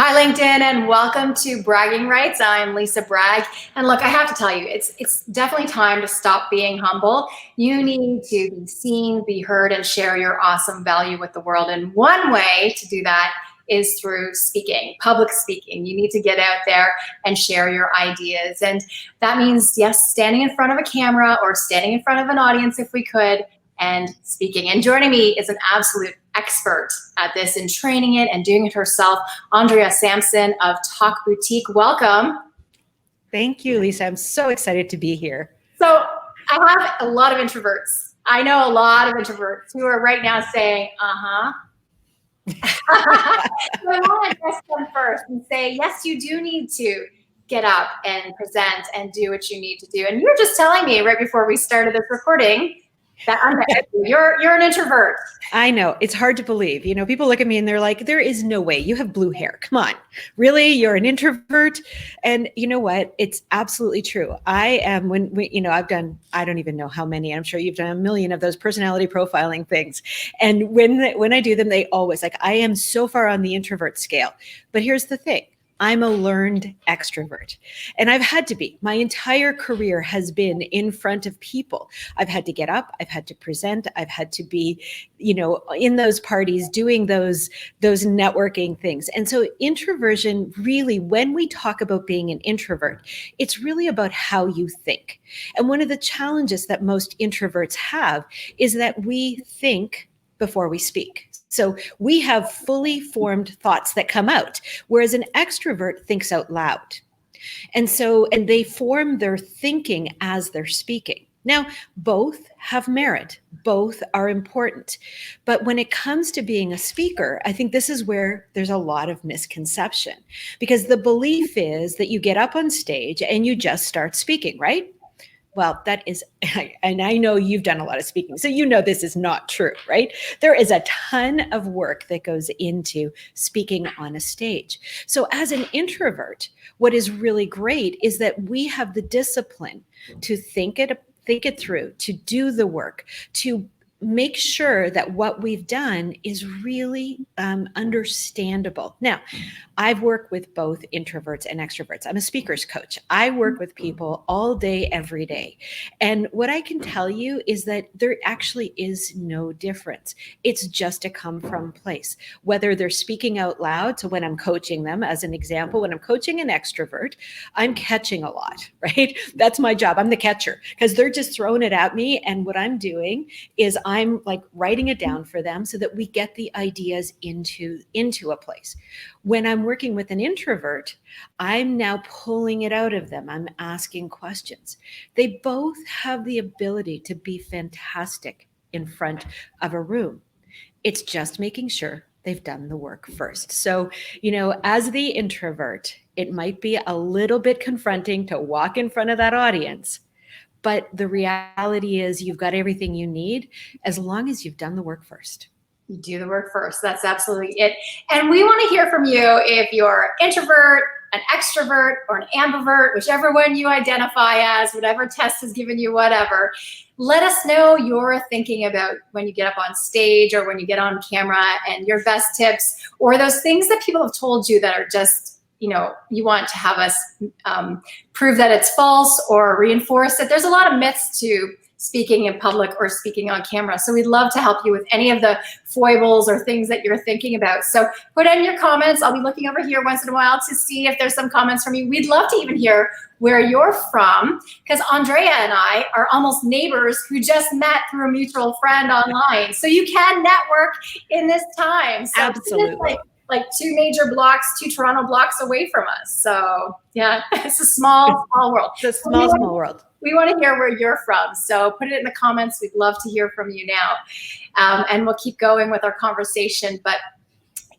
Hi, LinkedIn, and welcome to Bragging Rights. I'm Lisa Bragg. And look, I have to tell you, it's definitely time to stop being humble. You need to be seen, be heard, and share your awesome value with the world. And one way to do that is through speaking, public speaking. You need to get out there and share your ideas. And that means, yes, standing in front of a camera or standing in front of an audience if we could, and speaking. And joining me is an absolute expert at this and training it and doing it herself, Andrea Sampson of Talk Boutique. Welcome. Thank you, Lisa. I'm so excited to be here. So I have a lot of introverts. I know a lot of introverts who are right now saying, uh-huh. So I want to address them first and say, yes, you do need to get up and present and do what you need to do. And you were just telling me right before we started this recording that you're an introvert. I know. It's hard to believe. You know, people look at me and they're like, there is no way. You have blue hair. Come on. Really? You're an introvert? And you know what? It's absolutely true. I am, I've done, I don't even know how many, I'm sure you've done a million of those personality profiling things. And when I do them, they always I am so far on the introvert scale. But here's the thing. I'm a learned extrovert, and I've had to be. My entire career has been in front of people. I've had to get up, I've had to present, I've had to be, in those parties doing those networking things. And so introversion really, when we talk about being an introvert, it's really about how you think. And one of the challenges that most introverts have is that we think before we speak. So we have fully formed thoughts that come out, whereas an extrovert thinks out loud. And they form their thinking as they're speaking. Now, both have merit, both are important. But when it comes to being a speaker, I think this is where there's a lot of misconception, because the belief is that you get up on stage and you just start speaking, right? Well, that is, and I know you've done a lot of speaking, so you know this is not true, right? There is a ton of work that goes into speaking on a stage. So as an introvert, what is really great is that we have the discipline to think it through, to do the work, to make sure that what we've done is really understandable. Now, I've worked with both introverts and extroverts. I'm a speaker's coach. I work with people all day, every day. And what I can tell you is that there actually is no difference. It's just a come from place. Whether they're speaking out loud, so when I'm coaching them, as an example, when I'm coaching an extrovert, I'm catching a lot, right? That's my job. I'm the catcher, because they're just throwing it at me. And what I'm doing is I'm writing it down for them so that we get the ideas into a place. When I'm working with an introvert, I'm now pulling it out of them. I'm asking questions. They both have the ability to be fantastic in front of a room. It's just making sure they've done the work first. So, as the introvert, it might be a little bit confronting to walk in front of that audience. But the reality is you've got everything you need as long as you've done the work first. You do the work first. That's absolutely it. And we want to hear from you if you're an introvert, an extrovert, or an ambivert, whichever one you identify as, whatever test has given you, whatever. Let us know your thinking about when you get up on stage or when you get on camera, and your best tips or those things that people have told you that are just, you want to have us prove that it's false or reinforce it. There's a lot of myths to speaking in public or speaking on camera. So we'd love to help you with any of the foibles or things that you're thinking about. So put in your comments. I'll be looking over here once in a while to see if there's some comments from you. We'd love to even hear where you're from, because Andrea and I are almost neighbors who just met through a mutual friend online. So you can network in this time. So absolutely. Like two major blocks, two Toronto blocks away from us. So yeah, it's a small world. It's a small world. We want to hear where you're from. So put it in the comments. We'd love to hear from you now. And we'll keep going with our conversation. But,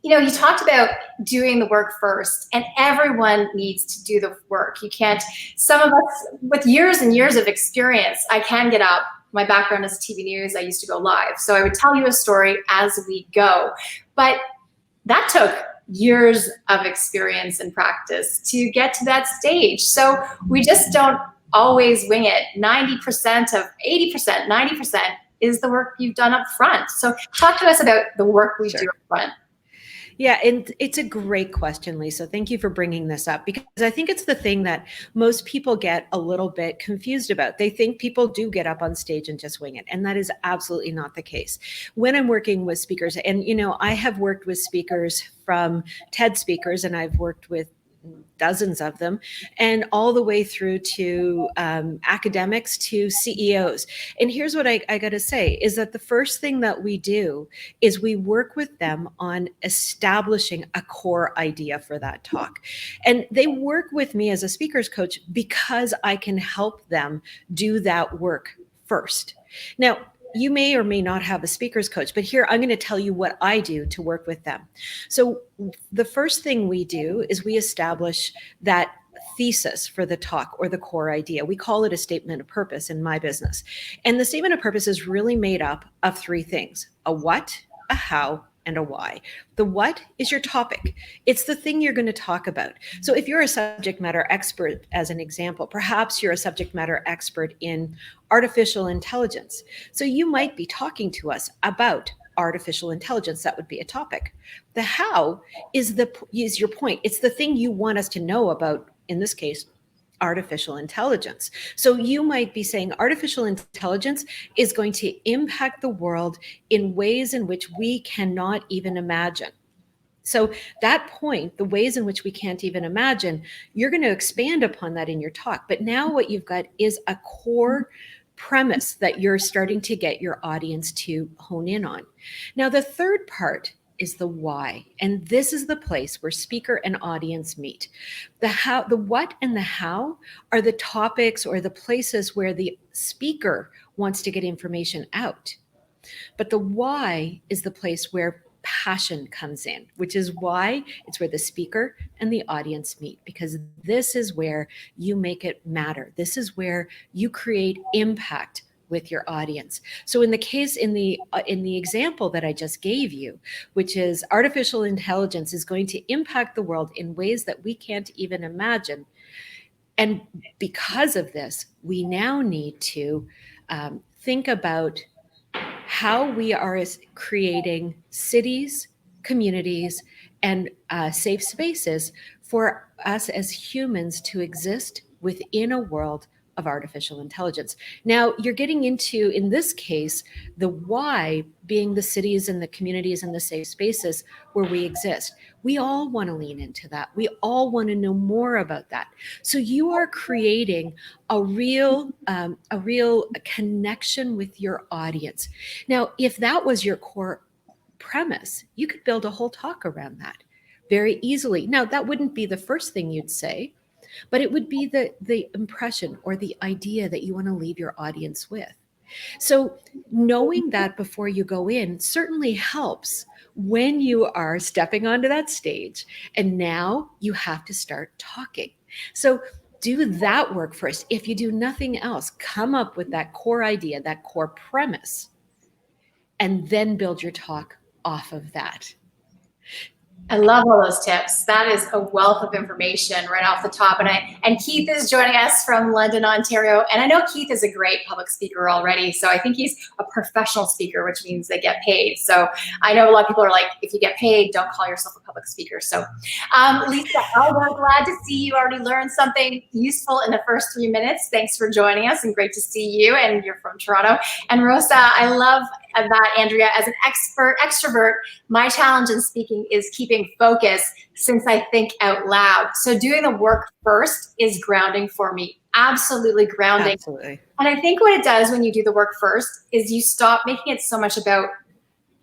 you talked about doing the work first, and everyone needs to do the work. You can't, some of us with years and years of experience, I can get up. My background is TV news. I used to go live. So I would tell you a story as we go. But that took years of experience and practice to get to that stage. So we just don't always wing it. 90% of 80%, 90% is the work you've done up front. So talk to us about the work we do up front. Yeah, and it's a great question, Lisa. Thank you for bringing this up because I think it's the thing that most people get a little bit confused about. They think people do get up on stage and just wing it, and that is absolutely not the case. When I'm working with speakers, and I have worked with speakers from TED speakers, and I've worked with dozens of them, and all the way through to academics to CEOs. And here's what I got to say is that the first thing that we do is we work with them on establishing a core idea for that talk. And they work with me as a speaker's coach because I can help them do that work first. Now, you may or may not have a speaker's coach, but here I'm going to tell you what I do to work with them. So the first thing we do is we establish that thesis for the talk or the core idea. We call it a statement of purpose in my business. And the statement of purpose is really made up of three things: a what, a how, and a why. The what is your topic. It's the thing you're going to talk about. So if you're a subject matter expert, as an example, perhaps you're a subject matter expert in artificial intelligence. So you might be talking to us about artificial intelligence. That would be a topic. The how is your point. It's the thing you want us to know about, in this case, artificial intelligence. So you might be saying artificial intelligence is going to impact the world in ways in which we cannot even imagine. So that point, the ways in which we can't even imagine, you're going to expand upon that in your talk. But now what you've got is a core premise that you're starting to get your audience to hone in on. Now, the third part is the why. And this is the place where speaker and audience meet. The how, the what and the how are the topics or the places where the speaker wants to get information out. But the why is the place where passion comes in, which is why it's where the speaker and the audience meet, because this is where you make it matter. This is where you create impact with your audience. So in the case, in the example that I just gave you, which is artificial intelligence is going to impact the world in ways that we can't even imagine. And because of this, we now need to think about how we are creating cities, communities, and safe spaces for us as humans to exist within a world of artificial intelligence. Now, you're getting into, in this case, the why being the cities and the communities and the safe spaces where we exist. We all want to lean into that. We all want to know more about that. So you are creating a real connection with your audience. Now, if that was your core premise, you could build a whole talk around that very easily. Now, that wouldn't be the first thing you'd say, but it would be the impression or the idea that you want to leave your audience with. So knowing that before you go in certainly helps when you are stepping onto that stage and now you have to start talking. So do that work first. If you do nothing else, come up with that core idea, that core premise, and then build your talk off of that. I love all those tips. That is a wealth of information right off the top. And Keith is joining us from London, Ontario. And I know Keith is a great public speaker already. So I think he's a professional speaker, which means they get paid. So I know a lot of people are like, if you get paid, don't call yourself a public speaker. So Lisa, I'm glad to see you already learned something useful in the first 3 minutes. Thanks for joining us and great to see you. And you're from Toronto. And Rosa, I love that, Andrea, as an extrovert, my challenge in speaking is keeping focus since I think out loud. So doing the work first is grounding for me. Absolutely grounding. Absolutely. And I think what it does when you do the work first is you stop making it so much about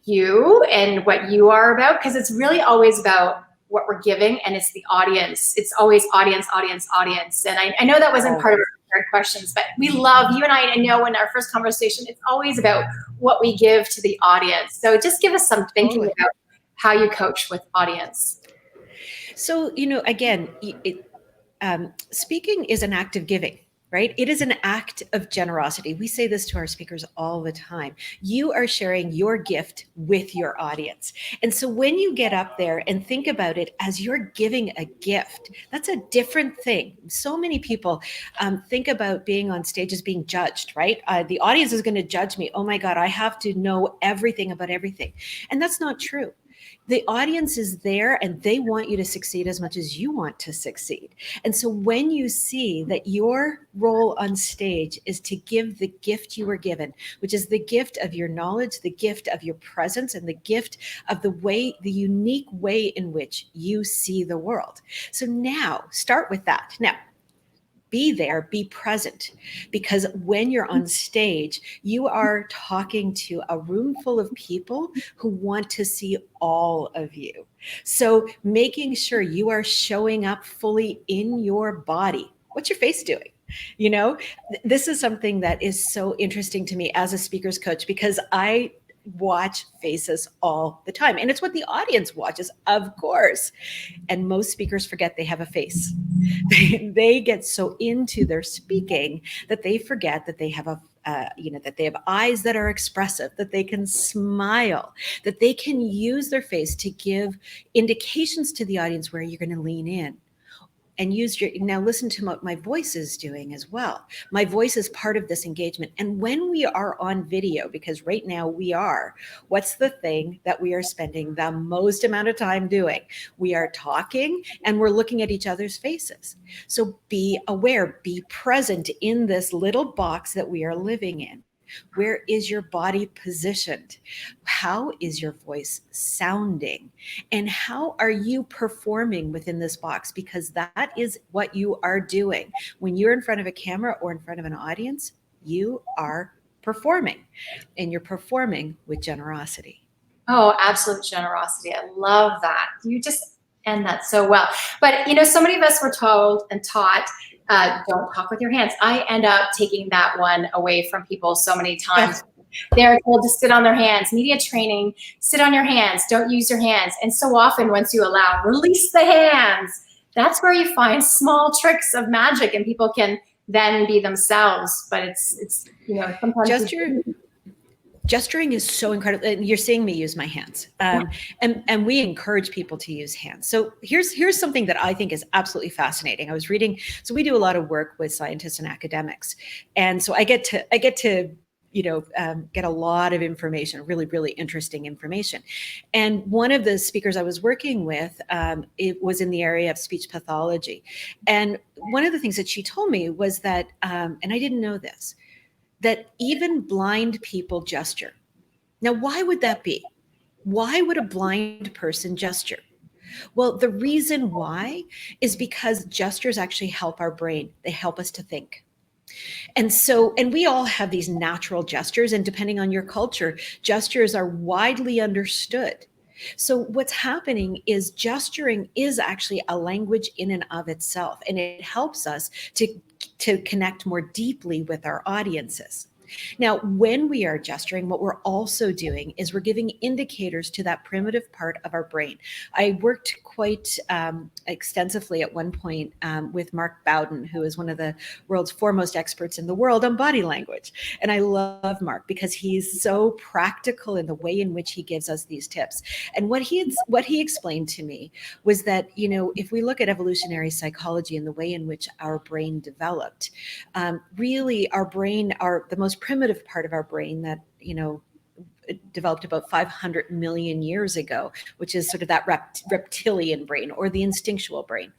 you and what you are about, because it's really always about what we're giving, and it's the audience. It's always audience, audience, audience. And I know that wasn't part of our questions, but we love, you and I know in our first conversation, it's always about what we give to the audience. So just give us some thinking about how you coach with audience. So, again, speaking is an act of giving, right? It is an act of generosity. We say this to our speakers all the time. You are sharing your gift with your audience. And so when you get up there and think about it as you're giving a gift, that's a different thing. So many people think about being on stage as being judged, right? The audience is going to judge me. Oh my God, I have to know everything about everything. And that's not true. The audience is there and they want you to succeed as much as you want to succeed. And so when you see that your role on stage is to give the gift you were given, which is the gift of your knowledge, the gift of your presence, and the gift of the unique way in which you see the world. So now start with that. Now, be there, be present, because when you're on stage, you are talking to a room full of people who want to see all of you. So making sure you are showing up fully in your body. What's your face doing? You know, this is something that is so interesting to me as a speaker's coach, because I watch faces all the time. And it's what the audience watches, of course. And most speakers forget they have a face. They get so into their speaking that they forget that they have that they have eyes that are expressive, that they can smile, that they can use their face to give indications to the audience where you're going to lean in. And now listen to what my voice is doing as well. My voice is part of this engagement. And when we are on video, because right now what's the thing that we are spending the most amount of time doing? We are talking and we're looking at each other's faces. So be aware, be present in this little box that we are living in. Where is your body positioned? How is your voice sounding? And how are you performing within this box? Because that is what you are doing. When you're in front of a camera or in front of an audience, you are performing, and you're performing with generosity. Oh, absolute generosity. I love that. You just end that so well. But, so many of us were told and taught, don't talk with your hands. I end up taking that one away from people so many times. They're told to sit on their hands. Media training, sit on your hands. Don't use your hands. And so often once you allow, release the hands, that's where you find small tricks of magic and people can then be themselves. But it's sometimes gesturing is so incredible. You're seeing me use my hands, and we encourage people to use hands. So here's something that I think is absolutely fascinating. I was reading. So we do a lot of work with scientists and academics, and so I get to get a lot of information, really, really interesting information. And one of the speakers I was working with, it was in the area of speech pathology, and one of the things that she told me was that, and I didn't know this, that even blind people gesture. Now, why would that be? Why would a blind person gesture? Well, the reason why is because gestures actually help our brain. They help us to think. And we all have these natural gestures, and depending on your culture, gestures are widely understood. So what's happening is gesturing is actually a language in and of itself, and it helps us to connect more deeply with our audiences. Now, when we are gesturing, what we're also doing is we're giving indicators to that primitive part of our brain. I worked quite extensively at one point with Mark Bowden, who is one of the world's foremost experts in the world on body language. And I love Mark because he's so practical in the way in which he gives us these tips. And what he explained to me was that, if we look at evolutionary psychology and the way in which our brain developed, really our brain, the most primitive part of our brain that developed about 500 million years ago, which is sort of that reptilian brain or the instinctual brain.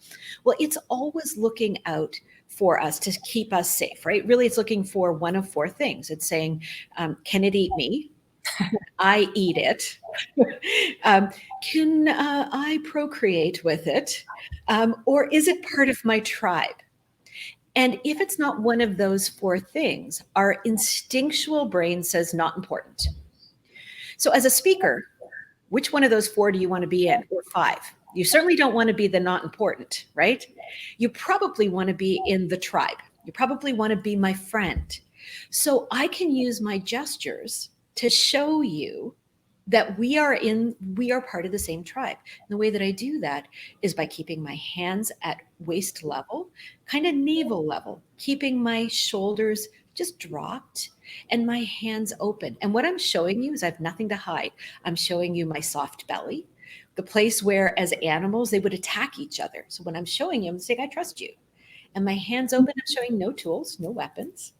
Well, it's always looking out for us to keep us safe, right? Really, it's looking for one of four things. It's saying, can it eat me? I eat it. Can I procreate with it? Or is it part of my tribe? And if it's not one of those four things, our instinctual brain says not important. So as a speaker, which one of those four do you want to be in, or five? You certainly don't want to be the not important, right? You probably want to be in the tribe. You probably want to be my friend. So I can use my gestures to show you that we are part of the same tribe. And the way that I do that is by keeping my hands at waist level, kind of navel level, keeping my shoulders just dropped and my hands open. And what I'm showing you is I have nothing to hide. I'm showing you my soft belly, the place where as animals, they would attack each other. So when I'm showing you, I'm saying, I trust you. And my hands open, I'm showing no tools, no weapons.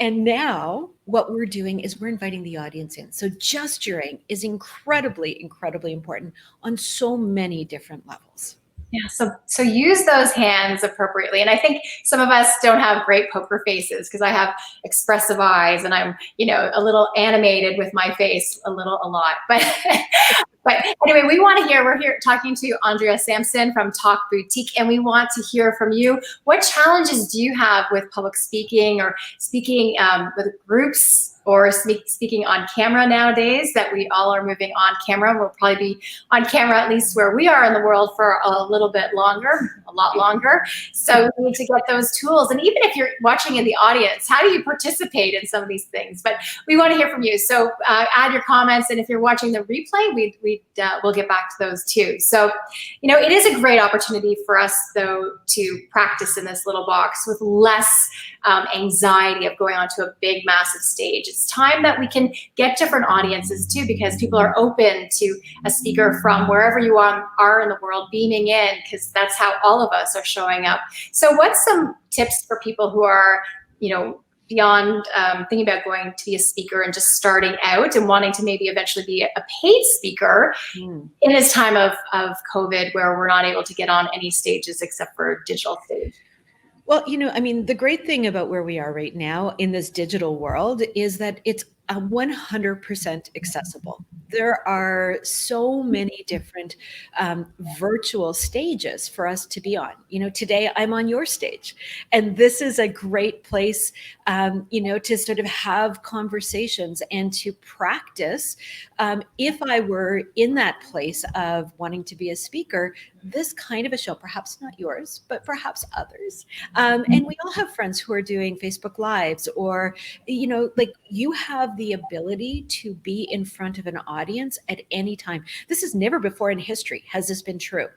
And now what we're doing is we're inviting the audience in. So gesturing is incredibly, incredibly important on so many different levels. Yeah, so use those hands appropriately. And I think some of us don't have great poker faces because I have expressive eyes and I'm, a little animated with my face a lot. But anyway, we're here talking to Andrea Sampson from Talk Boutique, and we want to hear from you. What challenges do you have with public speaking or speaking with groups or speaking on camera nowadays, that we all are moving on camera? We'll probably be on camera, at least where we are in the world, for a little bit longer, a lot longer. So we need to get those tools. And even if you're watching in the audience, how do you participate in some of these things? But we want to hear from you. So add your comments. And if you're watching the replay, we'll get back to those too. So, it is a great opportunity for us, though, to practice in this little box with less anxiety of going onto a big, massive stage. It's time that we can get different audiences too, because people are open to a speaker from wherever you are in the world beaming in, because that's how all of us are showing up. So what's some tips for people who are, beyond thinking about going to be a speaker and just starting out and wanting to maybe eventually be a paid speaker in this time of COVID, where we're not able to get on any stages except for digital stage? Well, the great thing about where we are right now in this digital world is that it's 100% accessible. There are so many different virtual stages for us to be on. Today I'm on your stage, and this is a great place, to sort of have conversations and to practice. If I were in that place of wanting to be a speaker, this kind of a show, perhaps not yours, but perhaps others. And we all have friends who are doing Facebook Lives, or, you have the ability to be in front of an audience at any time. This is never before in history has this been true.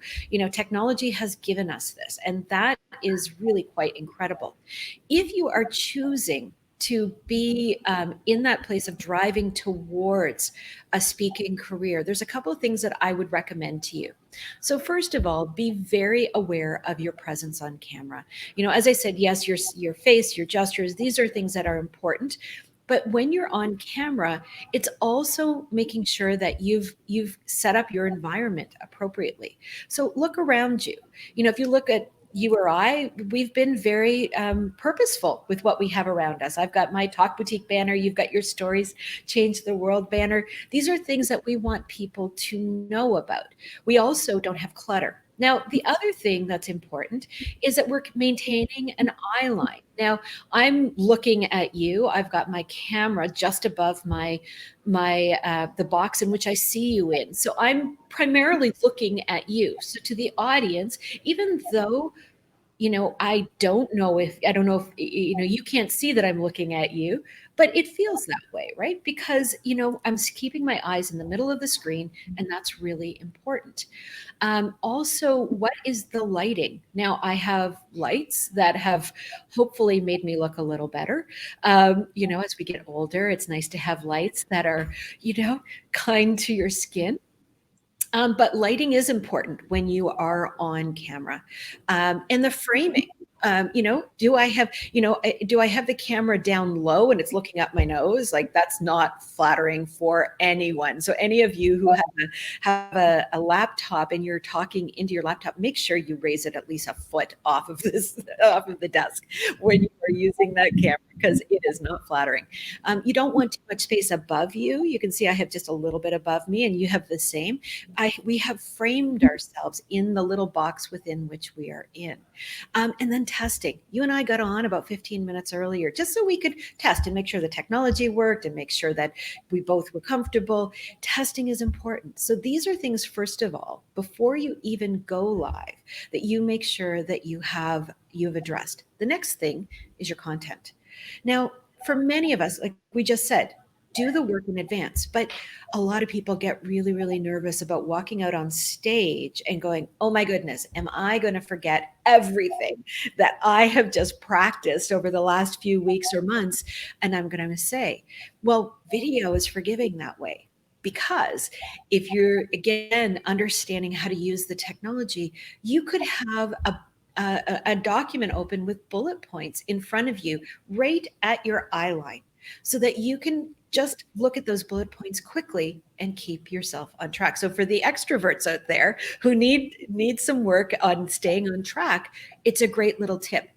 Technology has given us this, and that is really quite incredible. If you are choosing to be in that place of driving towards a speaking career, there's a couple of things that I would recommend to you. So first of all, be very aware of your presence on camera. As I said, yes, your face, your gestures, these are things that are important. But when you're on camera, it's also making sure that you've set up your environment appropriately. So look around you. If you look at you or I, we've been very purposeful with what we have around us. I've got my Talk Boutique banner. You've got your Stories Change the World banner. These are things that we want people to know about. We also don't have clutter. Now, the other thing that's important is that we're maintaining an eye line. Now, I'm looking at you. I've got my camera just above the box in which I see you in. So I'm primarily looking at you. So to the audience, even though I don't know if you can't see that I'm looking at you, but it feels that way, right? Because, I'm keeping my eyes in the middle of the screen, and that's really important. Also, what is the lighting? Now, I have lights that have hopefully made me look a little better. As we get older, it's nice to have lights that are, kind to your skin. But lighting is important when you are on camera, and the framing. Do I have the camera down low and it's looking up my nose? Like, that's not flattering for anyone. So any of you who have a laptop and you're talking into your laptop, make sure you raise it at least a foot off of the desk when you are using that camera, because it is not flattering. You don't want too much space above you. You can see I have just a little bit above me, and you have the same. We have framed ourselves in the little box within which we are in. And then testing. You and I got on about 15 minutes earlier just so we could test and make sure the technology worked and make sure that we both were comfortable. Testing is important. So these are things, first of all, before you even go live, that you make sure that you've addressed. The next thing is your content. Now, for many of us, like we just said, do the work in advance. But a lot of people get really, really nervous about walking out on stage and going, oh my goodness, am I going to forget everything that I have just practiced over the last few weeks or months? And I'm going to say, well, video is forgiving that way. Because if you're, again, understanding how to use the technology, you could have a document open with bullet points in front of you right at your eye line so that you can just look at those bullet points quickly and keep yourself on track. So for the extroverts out there who need some work on staying on track, it's a great little tip.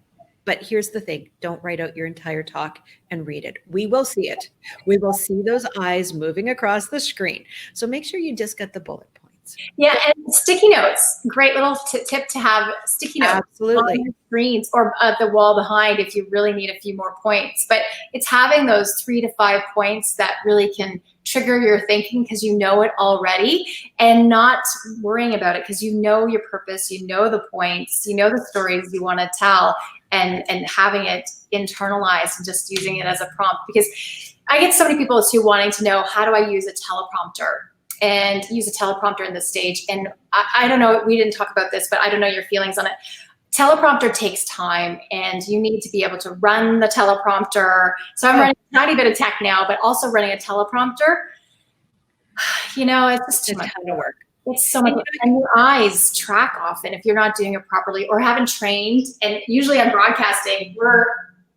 But here's the thing, don't write out your entire talk and read it. We will see it. We will see those eyes moving across the screen. So make sure you just get the bullet points. Yeah, and sticky notes. Great little tip to have sticky notes. Absolutely. On your screens or at the wall behind if you really need a few more points. But it's having those 3 to 5 points that really can trigger your thinking because you know it already, and not worrying about it because you know your purpose, you know the points, you know the stories you want to tell, and having it internalized and just using it as a prompt. Because I get so many people too wanting to know, how do I use a teleprompter? And use a teleprompter in this stage. And I don't know, we didn't talk about this, but I don't know your feelings on it. Teleprompter takes time and you need to be able to run the teleprompter. So I'm running a tiny bit of tech now, but also running a teleprompter. You know, it's just too much work. It's so much, and your eyes track often if you're not doing it properly or haven't trained. And usually I'm broadcasting, we're,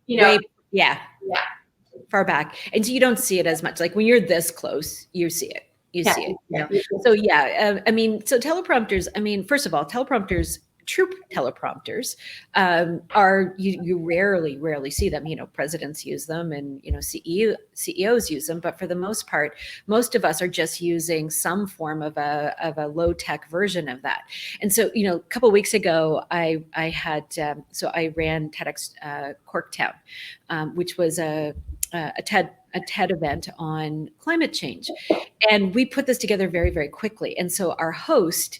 you know. Yeah. Far back. And so you don't see it as much. Like when you're this close, you see it. You see it. You know? So yeah, I mean, so teleprompters, I mean, first of all, teleprompters, true teleprompters are, you rarely see them. You know, presidents use them and, you know, CEOs use them, but for the most part, most of us are just using some form of a low tech version of that. And so, you know, a couple of weeks ago, I had, so I ran TEDx Corktown, which was a TED event on climate change. And we put this together very, very quickly. And so our host,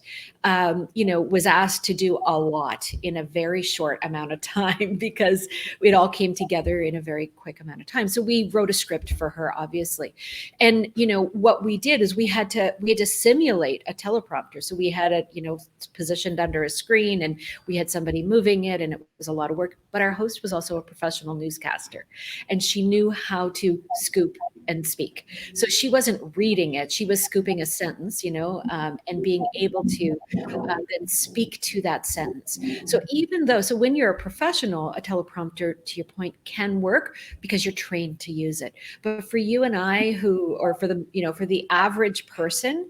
you know, was asked to do a lot in a very short amount of time because it all came together in a very quick amount of time. So we wrote a script for her, obviously. And, you know, what we did is we had to simulate a teleprompter. So we had it, you know, positioned under a screen and we had somebody moving it and it was a lot of work. But our host was also a professional newscaster and she knew how to scoop and speak. So she wasn't reading it, she was scooping a sentence, you know, and being able to then speak to that sentence. So even though, so when you're a professional, a teleprompter, to your point, can work because you're trained to use it. But for you and I who, or for the, you know, for the average person,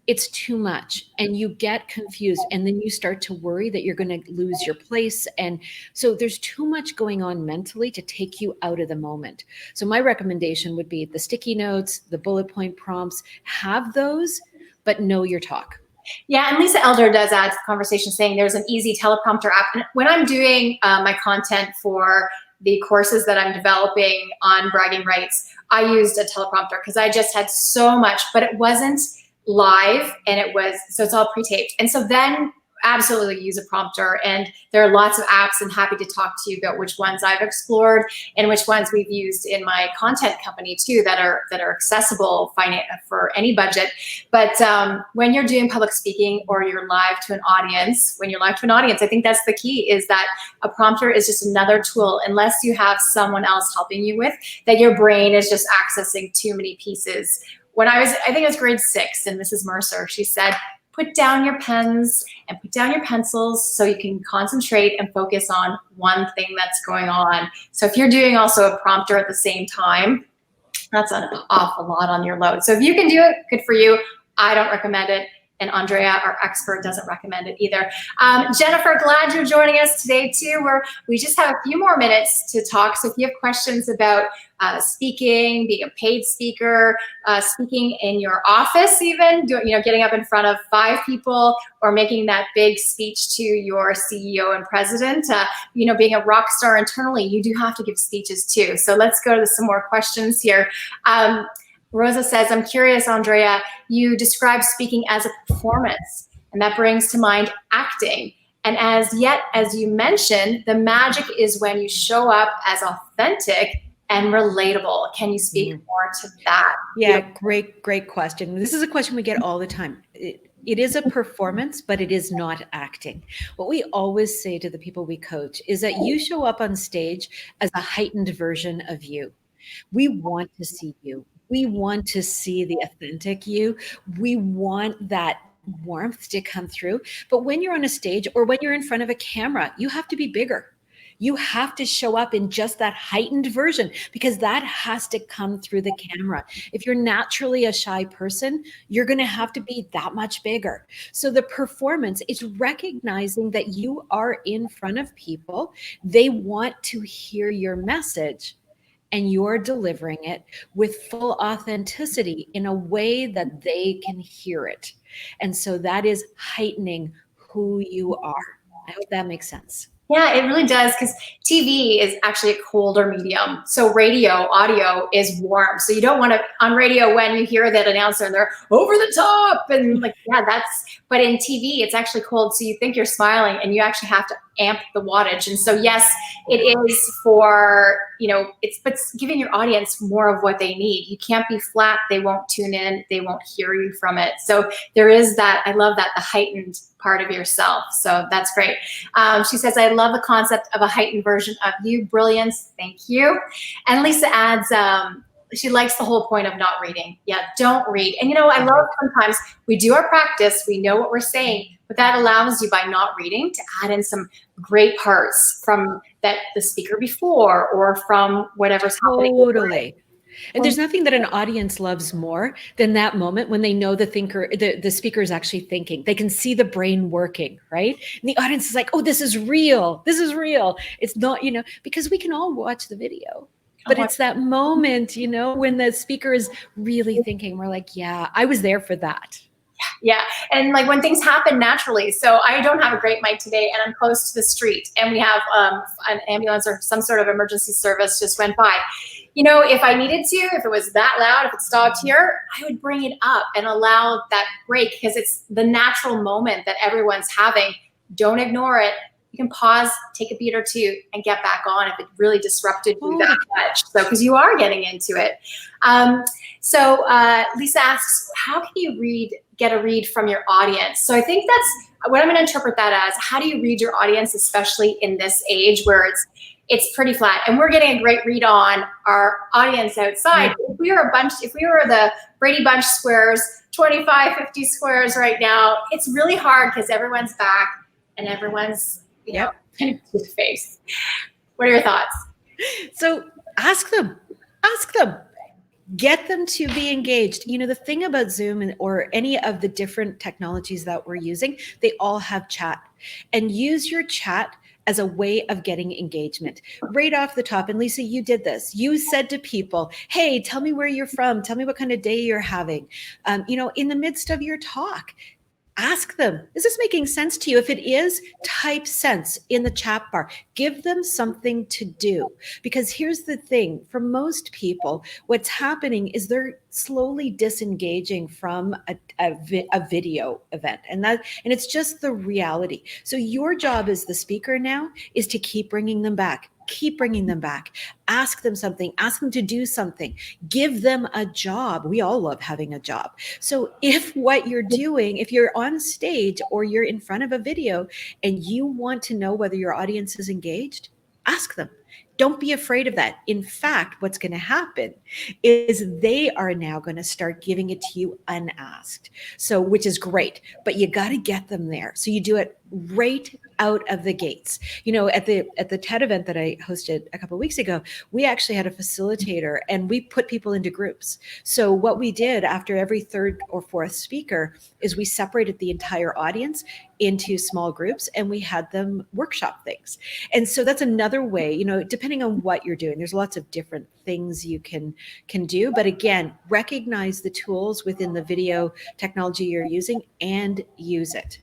it's too much and you get confused and then you start to worry that you're going to lose your place. And so there's too much going on mentally to take you out of the moment. So my recommendation would be the sticky notes, the bullet point prompts, have those, but know your talk. Yeah, and Lisa Elder does add to the conversation saying there's an easy teleprompter app. And when I'm doing my content for the courses that I'm developing on bragging rights, I used a teleprompter because I just had so much, but it wasn't live and it was, so it's all pre-taped. And so then absolutely use a prompter, and there are lots of apps, and happy to talk to you about which ones I've explored and which ones we've used in my content company too that are accessible for any budget. But when you're doing public speaking or you're live to an audience, I think that's the key, is that a prompter is just another tool, unless you have someone else helping you with, that your brain is just accessing too many pieces. When I think it was grade 6, and Mrs. Mercer, she said, put down your pens and put down your pencils so you can concentrate and focus on one thing that's going on. So if you're doing also a prompter at the same time, that's an awful lot on your load. So if you can do it, good for you. I don't recommend it. And Andrea, our expert, doesn't recommend it either. Jennifer, glad you're joining us today too. We just have a few more minutes to talk. So if you have questions about speaking, being a paid speaker, speaking in your office, even getting up in front of 5 people, or making that big speech to your CEO and president, being a rock star internally, you do have to give speeches too. So let's go to some more questions here. Rosa says, I'm curious, Andrea, you describe speaking as a performance, and that brings to mind acting. And as you mentioned, the magic is when you show up as authentic and relatable. Can you speak more to that? Yeah, great question. This is a question we get all the time. It is a performance, but it is not acting. What we always say to the people we coach is that you show up on stage as a heightened version of you. We want to see you. We want to see the authentic you. We want that warmth to come through. But when you're on a stage or when you're in front of a camera, you have to be bigger. You have to show up in just that heightened version because that has to come through the camera. If you're naturally a shy person, you're going to have to be that much bigger. So the performance is recognizing that you are in front of people. They want to hear your message and you're delivering it with full authenticity in a way that they can hear it. And so that is heightening who you are. I hope that makes sense. Yeah, it really does, because TV is actually a colder medium. So radio, audio is warm. So you don't want to, on radio, when you hear that announcer and they're over the top and like, yeah, but in TV, it's actually cold. So you think you're smiling and you actually have to amp the wattage. And so yes, it is for, it's giving your audience more of what they need. You can't be flat. They won't tune in. They won't hear you from it. So there is that, I love that, the heightened part of yourself. So that's great. She says, I love the concept of a heightened version of you. Brilliance. Thank you. And Lisa adds, she likes the whole point of not reading. Yeah, don't read. And I love sometimes we do our practice, we know what we're saying, but that allows you by not reading to add in some great parts from that the speaker before or from whatever's happening. Totally. And there's nothing that an audience loves more than that moment when they know the speaker is actually thinking. They can see the brain working, right? And the audience is like, oh, this is real. This is real. It's not, because we can all watch the video. But it's that moment, when the speaker is really thinking, we're like, yeah, I was there for that. Yeah. And like when things happen naturally. So I don't have a great mic today and I'm close to the street and we have an ambulance or some sort of emergency service just went by. If I needed to, if it was that loud, if it stopped here, I would bring it up and allow that break because it's the natural moment that everyone's having. Don't ignore it. You can pause, take a beat or two, and get back on if it really disrupted you that much. So, because you are getting into it. Lisa asks, how can you get a read from your audience? So I think that's what I'm going to interpret that as. How do you read your audience, especially in this age where it's pretty flat, and we're getting a great read on our audience outside. If we were the Brady Bunch squares, 25, 50 squares right now, it's really hard because everyone's back and everyone's kind of to the face. What are your thoughts? So ask them, get them to be engaged. The thing about Zoom or any of the different technologies that we're using, they all have chat, and use your chat as a way of getting engagement right off the top. And Lisa, you did this. You said to people, hey, tell me where you're from. Tell me what kind of day you're having. In the midst of your talk, ask them, is this making sense to you? If it is, type sense in the chat bar. Give them something to do. Because here's the thing, for most people, what's happening is they're slowly disengaging from a video event. And it's just the reality. So your job as the speaker now is to keep bringing them back. Keep bringing them back. Ask them something. Ask them to do something. Give them a job. We all love having a job. So if what you're doing, if you're on stage or you're in front of a video and you want to know whether your audience is engaged, ask them. Don't be afraid of that. In fact, what's going to happen is they are now going to start giving it to you unasked. So, which is great, but you got to get them there. So you do it right out of the gates. At the TED event that I hosted a couple of weeks ago, we actually had a facilitator and we put people into groups. So what we did after every third or fourth speaker is we separated the entire audience into small groups and we had them workshop things. And so that's another way, depending on what you're doing, there's lots of different things you can do. But again, recognize the tools within the video technology you're using and use it.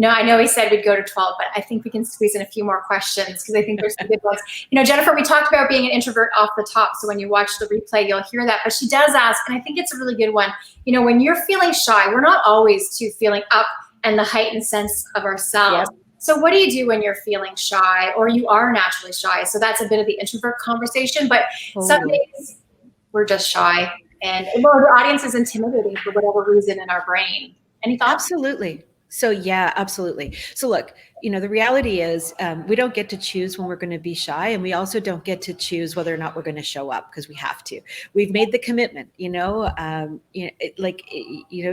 I know we said we'd go to 12, but I think we can squeeze in a few more questions because I think there's some good ones. Jennifer, we talked about being an introvert off the top. So when you watch the replay, you'll hear that. But she does ask, and I think it's a really good one. When you're feeling shy, we're not always feeling up and the heightened sense of ourselves. Yep. So what do you do when you're feeling shy or you are naturally shy? So that's a bit of the introvert conversation. But some days we're just shy and the audience is intimidating for whatever reason in our brain. Any thoughts? Absolutely. So yeah, absolutely. So look, the reality is we don't get to choose when we're going to be shy, and we also don't get to choose whether or not we're going to show up because we have to. We've made the commitment.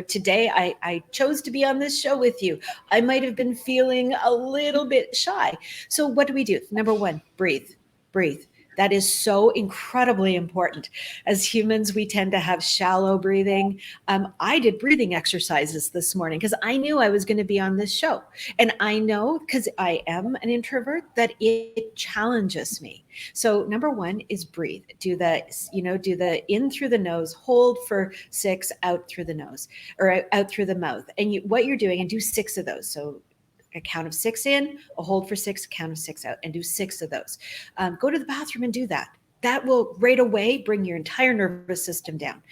Today I chose to be on this show with you. I might have been feeling a little bit shy. So what do? Number one, breathe, breathe. That is so incredibly important. As humans, we tend to have shallow breathing. I did breathing exercises this morning because I knew I was going to be on this show. And I know, because I am an introvert, that it challenges me. So number one is breathe. Do the in through the nose, hold for 6, out through the nose, or out through the mouth. And what you're doing, and do 6 of those. So a count of 6 in, a hold for 6, count of 6 out, and do 6 of those. Go to the bathroom and do that. That will right away bring your entire nervous system down.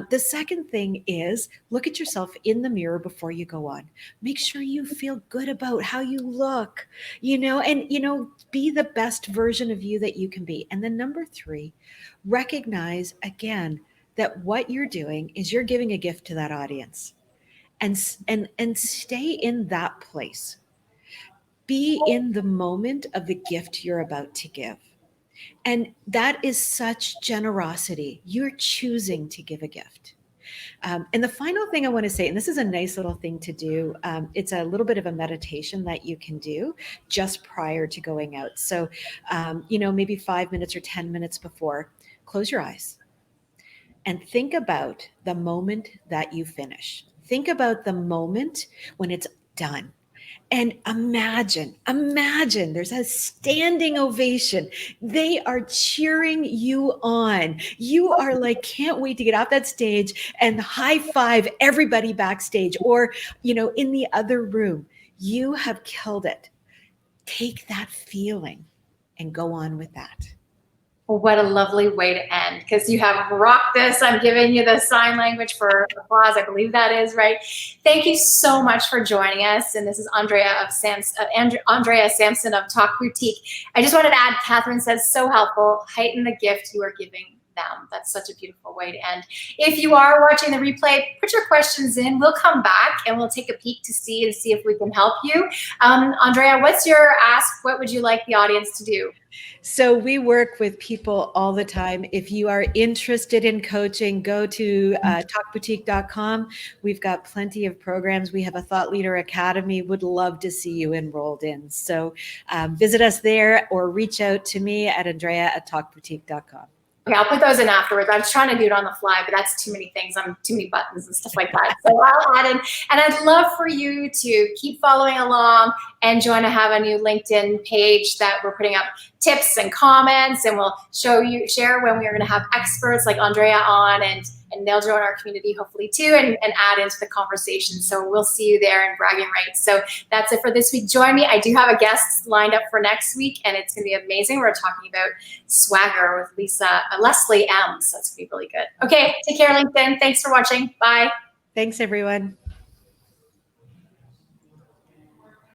The second thing is look at yourself in the mirror before you go on. Make sure you feel good about how you look, and be the best version of you that you can be. And then number 3, recognize again that what you're doing is you're giving a gift to that audience, and stay in that place. Be in the moment of the gift you're about to give. And that is such generosity. You're choosing to give a gift. And the final thing I want to say, and this is a nice little thing to do, it's a little bit of a meditation that you can do just prior to going out. So, maybe 5 minutes or 10 minutes before, close your eyes and think about the moment that you finish. Think about the moment when it's done. And imagine there's a standing ovation. They are cheering you on. You are like, can't wait to get off that stage and high five everybody backstage or, in the other room. You have killed it. Take that feeling and go on with that. Well, what a lovely way to end, because you have rocked this. I'm giving you the sign language for applause. I believe that is right. Thank you so much for joining us. And this is Andrea Sampson of Talk Boutique. I just wanted to add, Catherine says, so helpful. Heighten the gift you are giving them. That's such a beautiful way to end. If you are watching the replay, put your questions in. We'll come back and we'll take a peek to see if we can help you. Andrea, what's your ask? What would you like the audience to do? So we work with people all the time. If you are interested in coaching, go to talkboutique.com. We've got plenty of programs. We have a Thought Leader Academy. Would love to see you enrolled in. So visit us there or reach out to me at Andrea@talkboutique.com. Okay, I'll put those in afterwards. I was trying to do it on the fly, but that's too many things. Too many buttons and stuff like that. So I'll add in. And I'd love for you to keep following along and join. I have a new LinkedIn page that we're putting up tips and comments, and we'll share when we're going to have experts like Andrea on, and they'll join our community hopefully too and add into the conversation. So we'll see you there in Bragging Rights. So that's it for this week. Join me. I do have a guest lined up for next week, and it's going to be amazing. We're talking about swagger with Leslie M. So that's going to be really good. Okay, take care, LinkedIn. Thanks for watching. Bye. Thanks, everyone.